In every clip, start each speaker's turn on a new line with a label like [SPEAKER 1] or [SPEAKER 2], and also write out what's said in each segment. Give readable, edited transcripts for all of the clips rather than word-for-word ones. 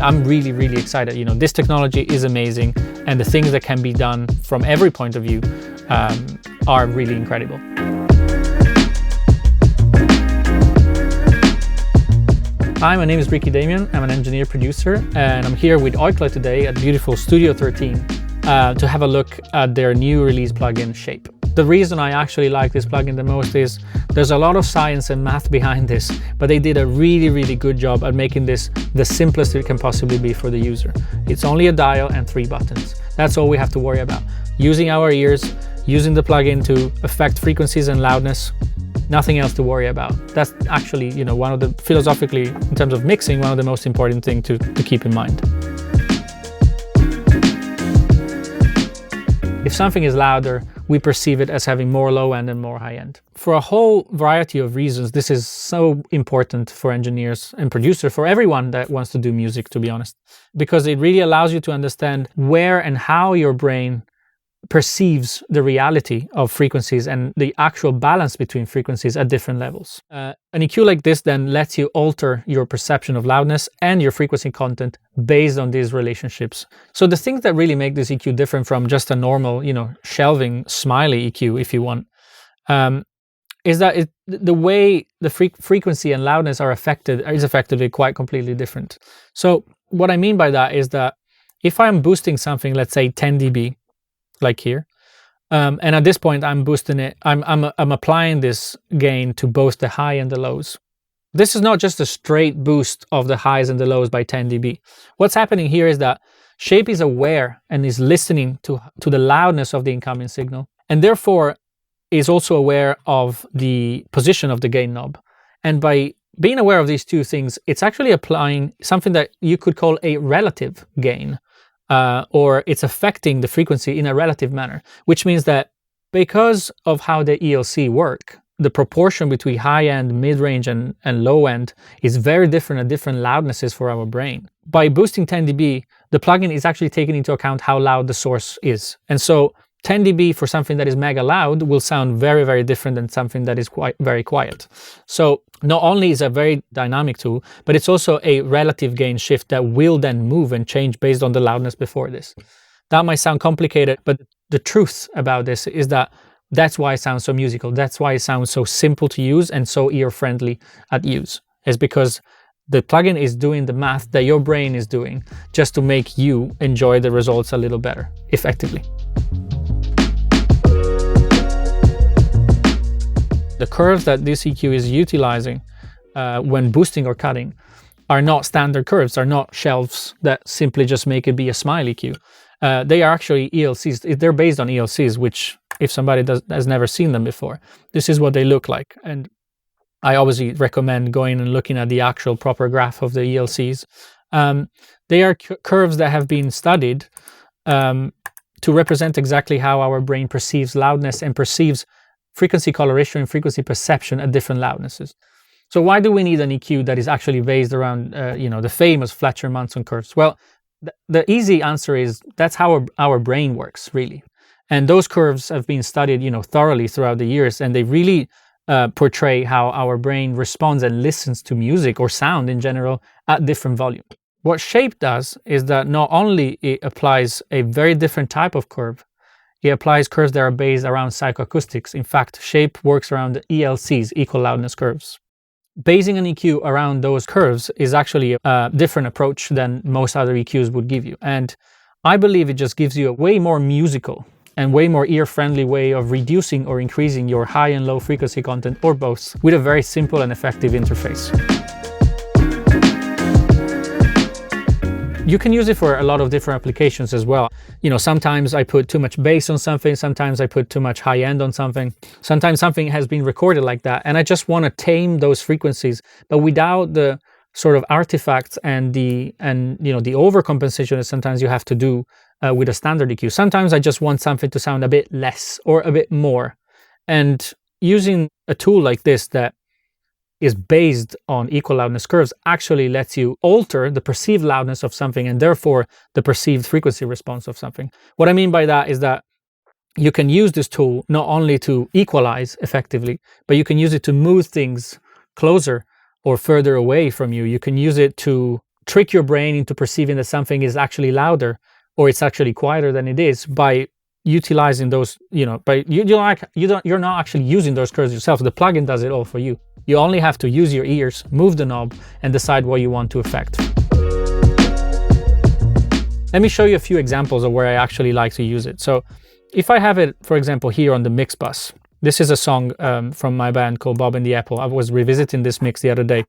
[SPEAKER 1] I'm really, really excited. You know, this technology is amazing, and the things that can be done from every point of view are really incredible. Hi, my name is Ricky Damian. I'm an engineer producer, and I'm here with OIKLA today at beautiful Studio 13 to have a look at their new release plugin, Shape. The reason I actually like this plugin the most is there's a lot of science and math behind this, but they did a really, really good job at making this the simplest it can possibly be for the user. It's only a dial and 3 buttons. That's all we have to worry about. Using our ears, using the plugin to affect frequencies and loudness, nothing else to worry about. That's actually, you know, one of the, philosophically, in terms of mixing, one of the most important things to keep in mind. If something is louder, we perceive it as having more low end and more high end. For a whole variety of reasons, this is so important for engineers and producers, for everyone that wants to do music, to be honest, because it really allows you to understand where and how your brain perceives the reality of frequencies and the actual balance between frequencies at different levels. An EQ like this then lets you alter your perception of loudness and your frequency content based on these relationships. So the things that really make this EQ different from just a normal, you know, shelving smiley EQ, if you want, is that the way the frequency and loudness are affected is effectively quite completely different. So what I mean by that is that if I'm boosting something, let's say 10 dB, like here, and at this point I'm boosting it, I'm applying this gain to both the high and the lows. This is not just a straight boost of the highs and the lows by 10 dB. What's happening here is that Shape is aware and is listening to the loudness of the incoming signal, and therefore is also aware of the position of the gain knob. And by being aware of these two things, it's actually applying something that you could call a relative gain. Or it's affecting the frequency in a relative manner, which means that because of how the ELC work, the proportion between high end, mid-range, and low end is very different at different loudnesses for our brain. By boosting 10 dB, the plugin is actually taking into account how loud the source is. And so 10 dB for something that is mega loud will sound very, very different than something that is very quiet. So not only is it a very dynamic tool, but it's also a relative gain shift that will then move and change based on the loudness before this. That might sound complicated, but the truth about this is that that's why it sounds so musical. That's why it sounds so simple to use and so ear-friendly at use. It's because the plugin is doing the math that your brain is doing just to make you enjoy the results a little better, effectively. The curves that this EQ is utilizing when boosting or cutting are not standard curves, are not shelves that simply just make it be a smile EQ. They are actually ELCs. They're based on ELCs, which if somebody has never seen them before, this is what they look like. And I obviously recommend going and looking at the actual proper graph of the ELCs. They are curves that have been studied to represent exactly how our brain perceives loudness and perceives frequency coloration and frequency perception at different loudnesses. So why do we need an EQ that is actually based around, you know, the famous Fletcher-Manson curves? Well, the easy answer is that's how our brain works, really. And those curves have been studied, you know, thoroughly throughout the years, and they really portray how our brain responds and listens to music or sound in general at different volume. What Shape does is that not only it applies a very different type of curve, it applies curves that are based around psychoacoustics. In fact, Shape works around the ELCs, equal loudness curves. Basing an EQ around those curves is actually a different approach than most other EQs would give you. And I believe it just gives you a way more musical and way more ear-friendly way of reducing or increasing your high and low frequency content, or both, with a very simple and effective interface. You can use it for a lot of different applications as well. You know, sometimes I put too much bass on something, sometimes I put too much high end on something, sometimes something has been recorded like that, and I just want to tame those frequencies, but without the sort of artifacts and you know, the overcompensation that sometimes you have to do with a standard EQ. Sometimes I just want something to sound a bit less or a bit more, and using a tool like this that is based on equal loudness curves actually lets you alter the perceived loudness of something and therefore the perceived frequency response of something. What I mean by that is that you can use this tool not only to equalize effectively, but you can use it to move things closer or further away from you. You can use it to trick your brain into perceiving that something is actually louder or it's actually quieter than it is by utilizing those, but you're not actually using those curves yourself. The plugin does it all for you. You only have to use your ears, move the knob, and decide what you want to affect. Let me show you a few examples of where I actually like to use it. So if I have it, for example, here on the mix bus, this is a song from my band called Bob and the Apple. I was revisiting this mix the other day,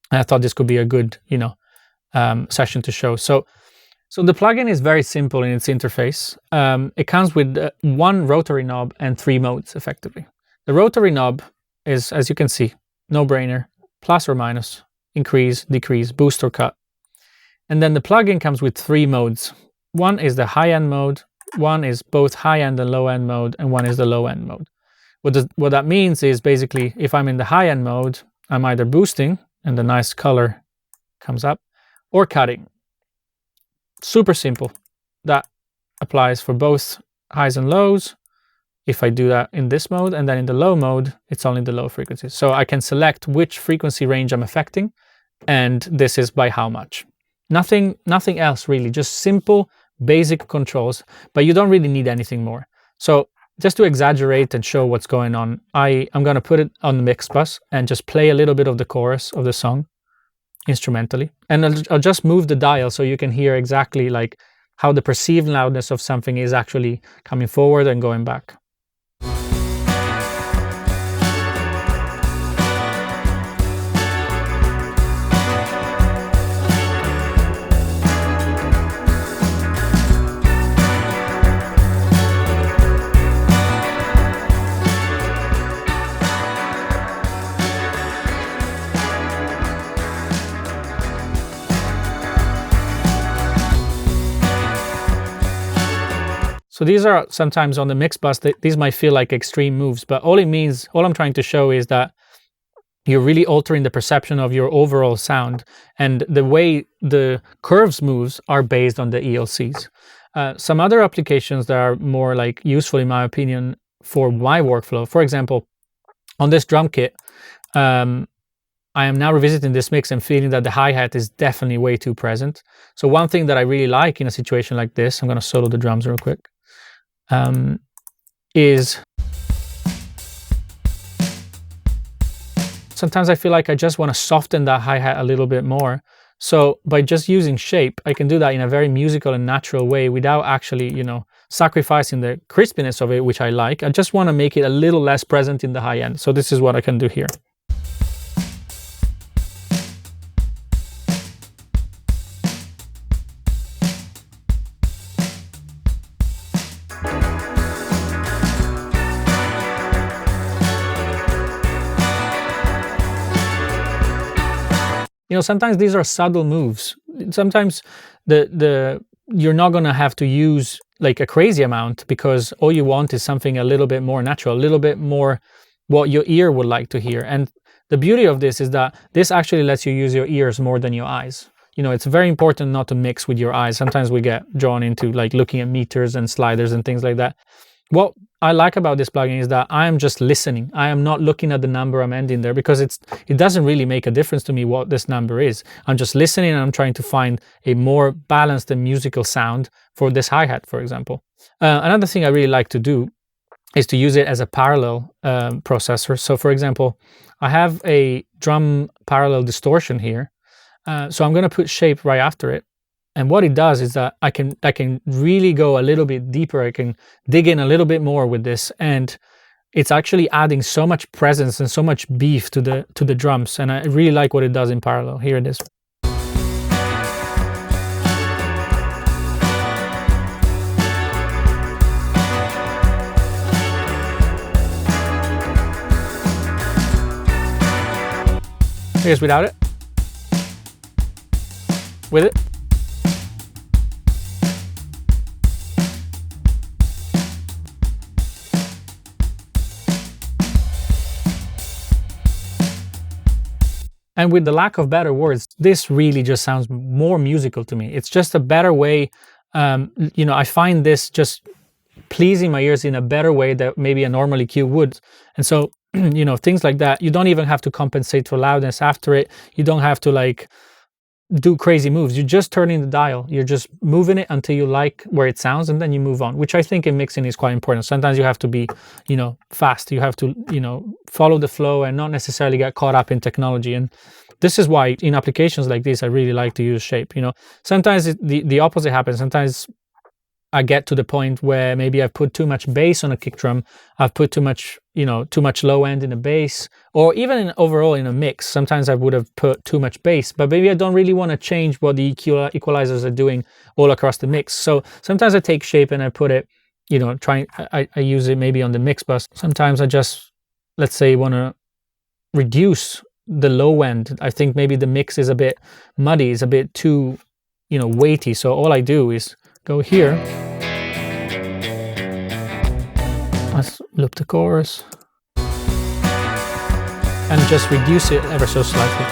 [SPEAKER 1] and I thought this could be a good, session to show. So the plugin is very simple in its interface. It comes with one rotary knob and 3 modes, effectively. The rotary knob is, as you can see, no-brainer, plus or minus, increase, decrease, boost or cut. And then the plugin comes with 3 modes. One is the high-end mode, one is both high-end and low-end mode, and one is the low-end mode. What that means is basically, if I'm in the high-end mode, I'm either boosting, and the nice color comes up, or cutting. Super simple. That applies for both highs and lows. If I do that in this mode, and then in the low mode, it's only the low frequencies. So I can select which frequency range I'm affecting, and this is by how much. Nothing else really, just simple, basic controls, but you don't really need anything more. So just to exaggerate and show what's going on, I'm going to put it on the mix bus and just play a little bit of the chorus of the song instrumentally. And I'll just move the dial so you can hear exactly like how the perceived loudness of something is actually coming forward and going back. So these are sometimes on the mix bus, these might feel like extreme moves, but all I'm trying to show is that you're really altering the perception of your overall sound, and the way the curves moves are based on the ELCs. Some other applications that are more like useful in my opinion for my workflow, for example, on this drum kit, I am now revisiting this mix and feeling that the hi-hat is definitely way too present. So one thing that I really like in a situation like this, I'm going to solo the drums real quick, is sometimes I feel like I just want to soften that hi-hat a little bit more. So by just using shape, I can do that in a very musical and natural way without actually, sacrificing the crispiness of it, which I like. I just want to make it a little less present in the high end. So this is what I can do here. Sometimes these are subtle moves. Sometimes you're not going to have to use like a crazy amount, because all you want is something a little bit more natural, a little bit more what your ear would like to hear. And the beauty of this is that this actually lets you use your ears more than your eyes. It's very important not to mix with your eyes. Sometimes we get drawn into like looking at meters and sliders and things like that. What I like about this plugin is that I am just listening. I am not looking at the number I'm ending there, because it doesn't really make a difference to me what this number is. I'm just listening, and I'm trying to find a more balanced and musical sound for this hi-hat, for example. Another thing I really like to do is to use it as a parallel processor. So for example, I have a drum parallel distortion here. So I'm going to put shape right after it. And what it does is that I can really go a little bit deeper. I can dig in a little bit more with this, and it's actually adding so much presence and so much beef to the drums. And I really like what it does in parallel. Here it is. Here's without it. With it. And with the lack of better words, this really just sounds more musical to me. It's just a better way. I find this just pleasing my ears in a better way that maybe a normal EQ would. And so, things like that, you don't even have to compensate for loudness after it. You don't have to do crazy moves. You're just turning the dial. You're just moving it until you like where it sounds, and then you move on, which I think in mixing is quite important. Sometimes you have to be, fast. You have to, follow the flow and not necessarily get caught up in technology. And this is why in applications like this, I really like to use shape. Sometimes the opposite happens. Sometimes I get to the point where maybe I've put too much bass on a kick drum. I've put too much low end in a bass, or even overall in a mix. Sometimes I would have put too much bass, but maybe I don't really want to change what the equalizers are doing all across the mix. So sometimes I take shape and I put it, I use it maybe on the mix bus. Sometimes I just, let's say, want to reduce the low end. I think maybe the mix is a bit muddy, it's a bit too, weighty. So all I do is go here. Let's loop the chorus and just reduce it ever so slightly.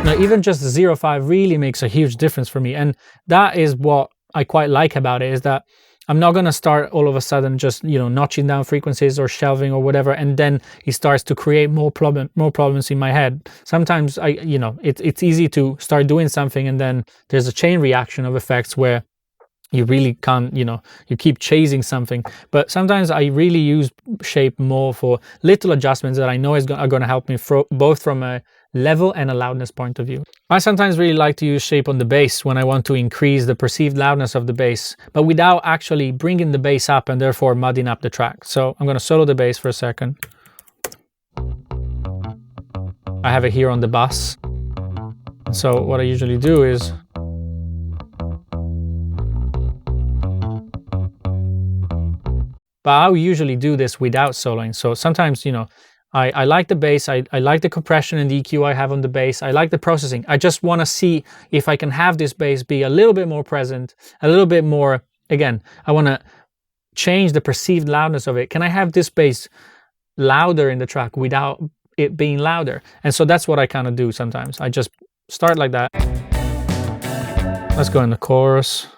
[SPEAKER 1] Now, even just 0.5 really makes a huge difference for me, and that is what I quite like about it, is that I'm not going to start all of a sudden just, notching down frequencies or shelving or whatever, and then it starts to create more problems in my head. Sometimes it's easy to start doing something and then there's a chain reaction of effects where you really can't, you keep chasing something. But sometimes I really use shape more for little adjustments that I know are going to help me both from a level and a loudness point of view. I sometimes really like to use shape on the bass when I want to increase the perceived loudness of the bass, but without actually bringing the bass up and therefore mudding up the track. So I'm going to solo the bass for a second. I have it here on the bus. So what I usually do is I usually do this without soloing. So sometimes, I like the bass, I like the compression and the EQ I have on the bass, I like the processing. I just want to see if I can have this bass be a little bit more present, a little bit more, again, I want to change the perceived loudness of it. Can I have this bass louder in the track without it being louder? And so that's what I kind of do sometimes. I just start like that. Let's go in the chorus.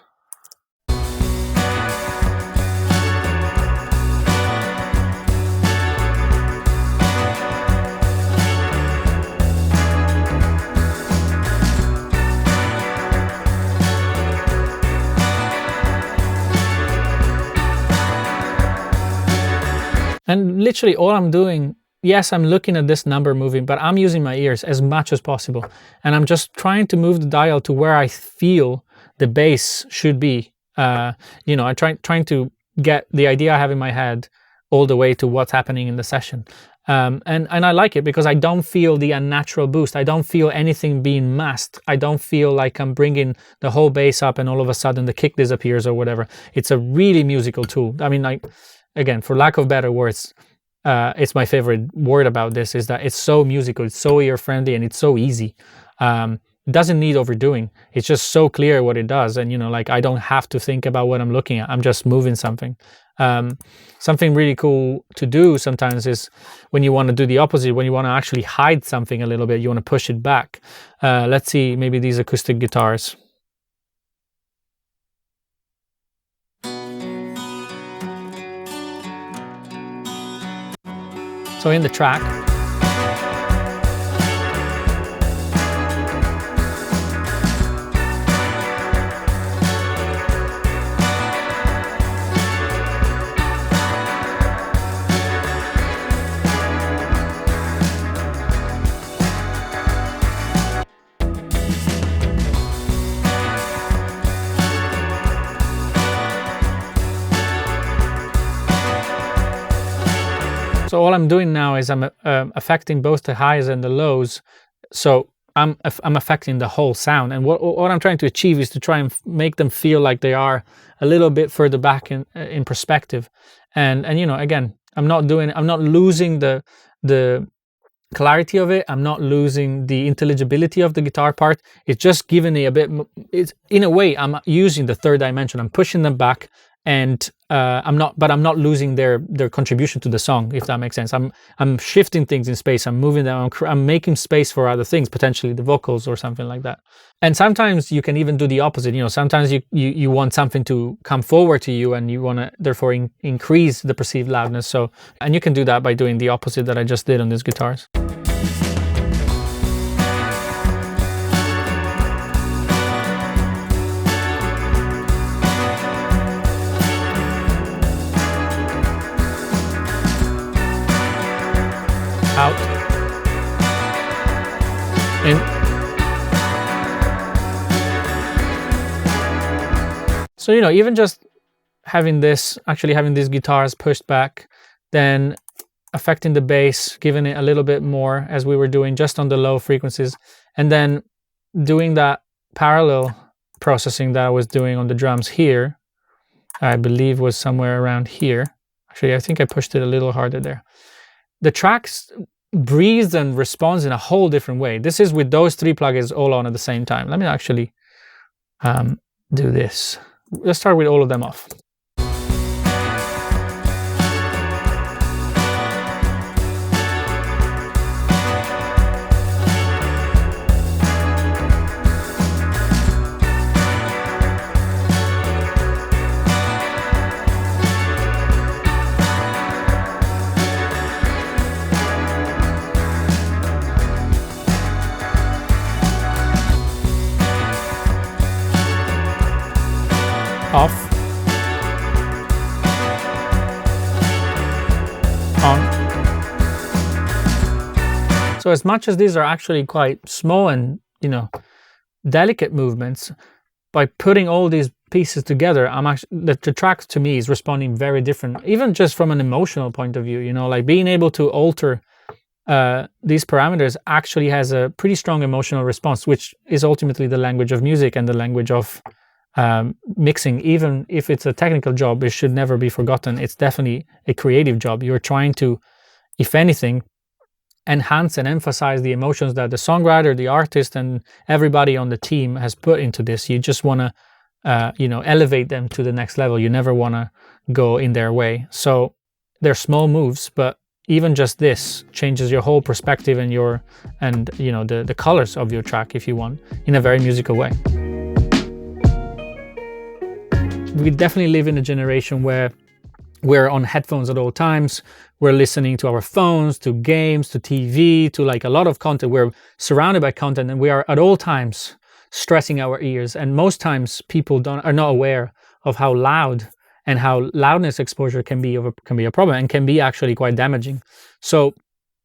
[SPEAKER 1] And literally all I'm doing, yes, I'm looking at this number moving, but I'm using my ears as much as possible. And I'm just trying to move the dial to where I feel the bass should be. I'm trying to get the idea I have in my head all the way to what's happening in the session. And I like it because I don't feel the unnatural boost. I don't feel anything being masked. I don't feel like I'm bringing the whole bass up and all of a sudden the kick disappears or whatever. It's a really musical tool. I mean, again, for lack of better words, it's my favorite word about this, is that it's so musical, it's so ear-friendly, and it's so easy. It doesn't need overdoing. It's just so clear what it does, and I don't have to think about what I'm looking at. I'm just moving something. Something really cool to do sometimes is when you want to do the opposite, when you want to actually hide something a little bit, you want to push it back. Let's see, maybe these acoustic guitars. So in the track, so all I'm doing now is I'm affecting both the highs and the lows. So I'm affecting the whole sound. And what I'm trying to achieve is to try and make them feel like they are a little bit further back in perspective. And again, I'm not losing the clarity of it. I'm not losing the intelligibility of the guitar part. It's just giving it a bit. It's in a way I'm using the third dimension. I'm pushing them back and I'm not losing their contribution to the song, if that makes sense. I'm shifting things in space. I'm moving them. I'm making space for other things, potentially the vocals or something like that. And sometimes you can even do the opposite. Sometimes you want something to come forward to you, and you want to therefore increase the perceived loudness. So, and you can do that by doing the opposite that I just did on these guitars. Out. In. So, even just having these guitars pushed back, then affecting the bass, giving it a little bit more as we were doing just on the low frequencies, and then doing that parallel processing that I was doing on the drums here, I believe was somewhere around here. Actually, I think I pushed it a little harder there. The tracks breathes and responds in a whole different way. This is with those 3 plugins all on at the same time. Let me actually do this. Let's start with all of them off. Off. On. So as much as these are actually quite small and, delicate movements, by putting all these pieces together, the track to me is responding very different, even just from an emotional point of view. Like being able to alter these parameters actually has a pretty strong emotional response, which is ultimately the language of music and the language of mixing. Even if it's a technical job, it should never be forgotten. It's definitely a creative job. You're trying to, if anything, enhance and emphasize the emotions that the songwriter, the artist, and everybody on the team has put into this. You just want to elevate them to the next level. You never want to go in their way. So they're small moves, but even just this changes your whole perspective and the colors of your track, if you want, in a very musical way. We definitely live in a generation where we're on headphones at all times. We're listening to our phones, to games, to TV, to like a lot of content. We're surrounded by content, and we are at all times stressing our ears. And most times people are not aware of how loud and how loudness exposure can be a problem and can be actually quite damaging. So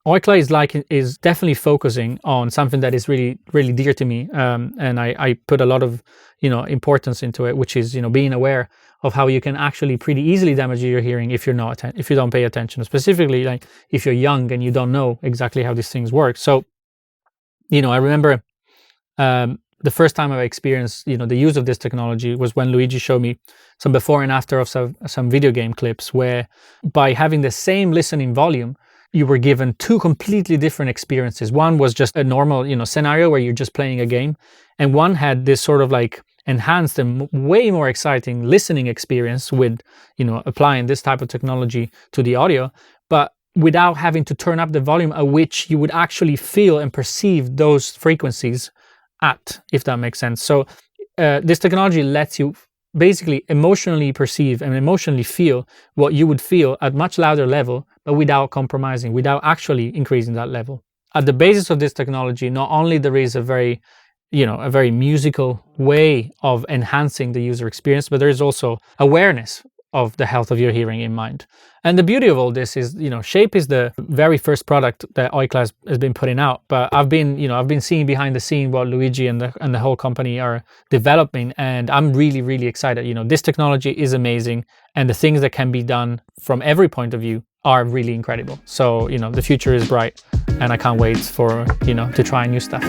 [SPEAKER 1] OIKLA is definitely focusing on something that is really, really dear to me, and I put a lot of importance into it, which is being aware of how you can actually pretty easily damage your hearing if you don't pay attention, specifically like if you're young and you don't know exactly how these things work. So I remember the first time I experienced the use of this technology was when Luigi showed me some before and after of some video game clips, where by having the same listening volume, you were given 2 completely different experiences. One was just a normal, scenario where you're just playing a game, and one had this sort of like enhanced and way more exciting listening experience with, applying this type of technology to the audio, but without having to turn up the volume at which you would actually feel and perceive those frequencies at, if that makes sense. So this technology lets you basically emotionally perceive and emotionally feel what you would feel at much louder level, but without compromising, without actually increasing that level. At the basis of this technology, not only there is a very musical way of enhancing the user experience, but there is also awareness of the health of your hearing in mind. And the beauty of all this is, Shape is the very first product that OIKLA has been putting out. But I've been seeing behind the scene what Luigi and the whole company are developing, and I'm really, really excited. This technology is amazing, and the things that can be done from every point of view are really incredible. So, the future is bright, and I can't wait to try new stuff.